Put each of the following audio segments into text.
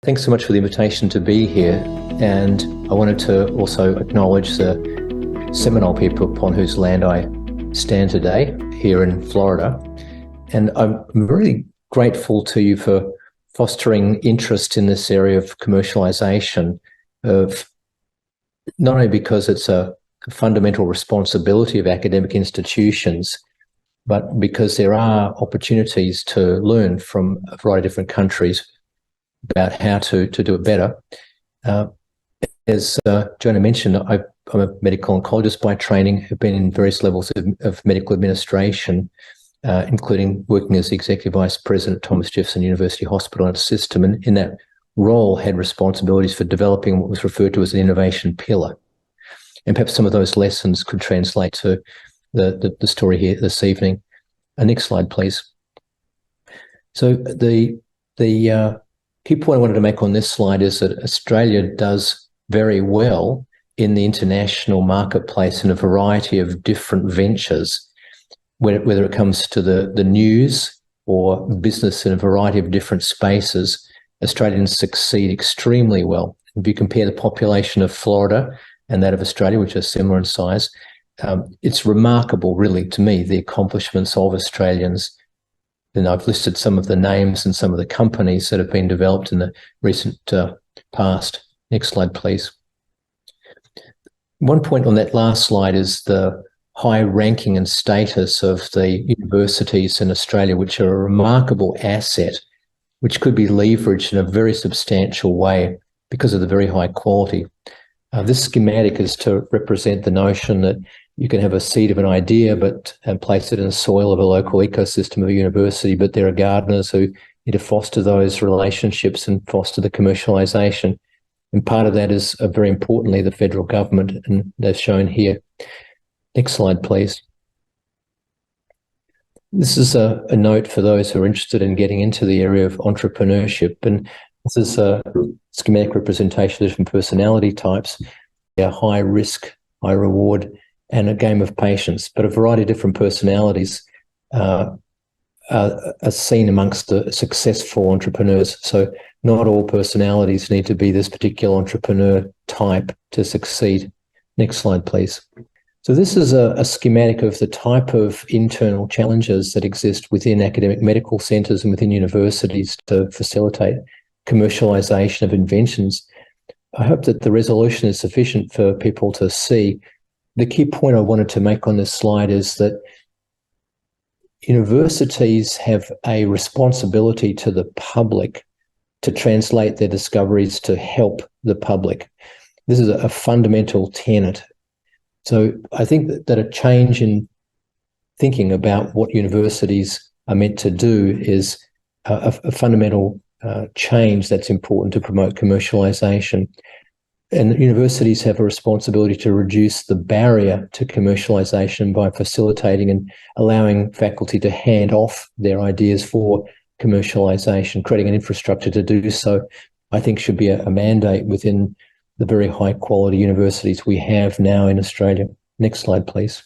Thanks so much for the invitation to be here. And I wanted to also acknowledge the Seminole people upon whose land I stand today here in Florida. And I'm really grateful to you for fostering interest in this area of commercialization, of not only because it's a fundamental responsibility of academic institutions, but because there are opportunities to learn from a variety of different countries about how to do it better. As Jonah mentioned, I'm a medical oncologist by training. I've been in various levels of medical administration, including working as the Executive Vice President at Thomas Jefferson University Hospital and its system, and in that role had responsibilities for developing what was referred to as an innovation pillar. And perhaps some of those lessons could translate to the story here this evening. Next slide, please. So the key point I wanted to make on this slide is that Australia does very well in the international marketplace in a variety of different ventures, whether it comes to the news or business in a variety of different spaces. Australians succeed extremely well. If you compare the population of Florida and that of Australia, which are similar in size, it's remarkable, really, to me, the accomplishments of Australians. And I've listed some of the names and some of the companies that have been developed in the recent past. Next slide, please. One point on that last slide is the high ranking and status of the universities in Australia, which are a remarkable asset, which could be leveraged in a very substantial way because of the very high quality. This schematic is to represent the notion that you can have a seed of an idea and place it in the soil of a local ecosystem of a university, but there are gardeners who need to foster those relationships and foster the commercialization. And part of that is very importantly the federal government, and that's shown here. Next slide, please. This is a note for those who are interested in getting into the area of entrepreneurship, and this is a schematic representation of different personality types. They're high risk, high reward, and a game of patience, but a variety of different personalities are seen amongst the successful entrepreneurs. So not all personalities need to be this particular entrepreneur type to succeed. Next slide, please. So this is a schematic of the type of internal challenges that exist within academic medical centres and within universities to facilitate commercialisation of inventions. I hope that the resolution is sufficient for people to see. The key point I wanted to make on this slide is that universities have a responsibility to the public to translate their discoveries to help the public. This is a fundamental tenet. So I think that a change in thinking about what universities are meant to do is a fundamental change that's important to promote commercialization. And universities have a responsibility to reduce the barrier to commercialization by facilitating and allowing faculty to hand off their ideas for commercialization. Creating an infrastructure to do so, I think, should be a mandate within the very high quality universities we have now in Australia. Next slide, please.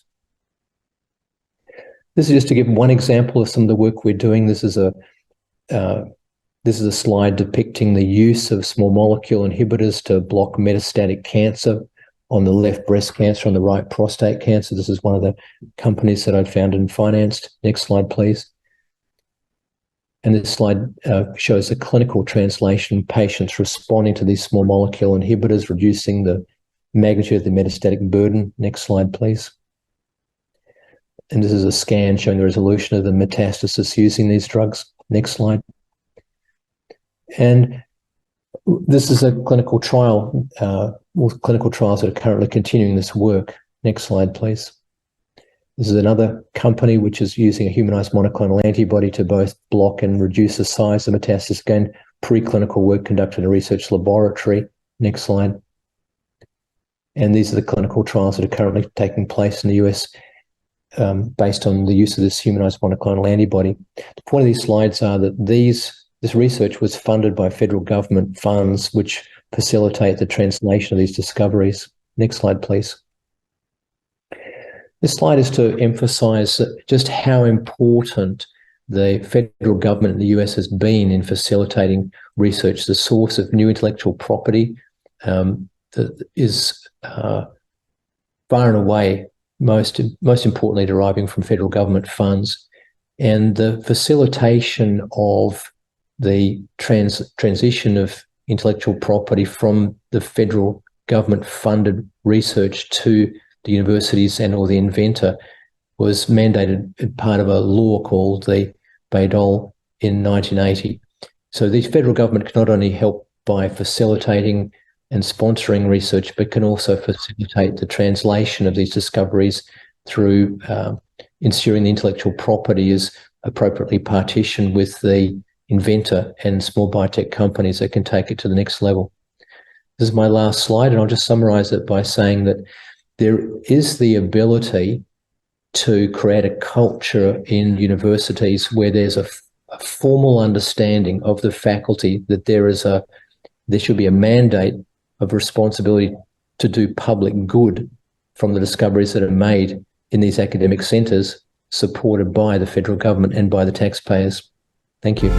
This is just to give one example of some of the work we're doing. This is a slide depicting the use of small molecule inhibitors to block metastatic cancer. On the left, breast cancer, on the right, prostate cancer. This is one of the companies that I founded and financed. Next slide, please. And this slide shows a clinical translation of patients responding to these small molecule inhibitors, reducing the magnitude of the metastatic burden. Next slide, please. And this is a scan showing the resolution of the metastasis using these drugs. Next slide. And this is a clinical trial, with clinical trials that are currently continuing this work. Next slide, please. This is another company which is using a humanized monoclonal antibody to both block and reduce the size of metastasis. Again, preclinical work conducted in a research laboratory. Next slide. And these are the clinical trials that are currently taking place in the US based on the use of this humanized monoclonal antibody. The point of these slides are that this research was funded by federal government funds which facilitate the translation of these discoveries. Next slide, please. This slide is to emphasize just how important the federal government in the US has been in facilitating research. The source of new intellectual property is far and away most importantly deriving from federal government funds, and the facilitation of the transition of intellectual property from the federal government funded research to the universities and or the inventor was mandated as part of a law called the Bayh-Dole in 1980. So the federal government can not only help by facilitating and sponsoring research, but can also facilitate the translation of these discoveries through ensuring the intellectual property is appropriately partitioned with the inventor and small biotech companies that can take it to the next level. This is my last slide, and I'll just summarize it by saying that there is the ability to create a culture in universities where there's a formal understanding of the faculty that there should be a mandate of responsibility to do public good from the discoveries that are made in these academic centres, supported by the federal government and by the taxpayers. Thank you.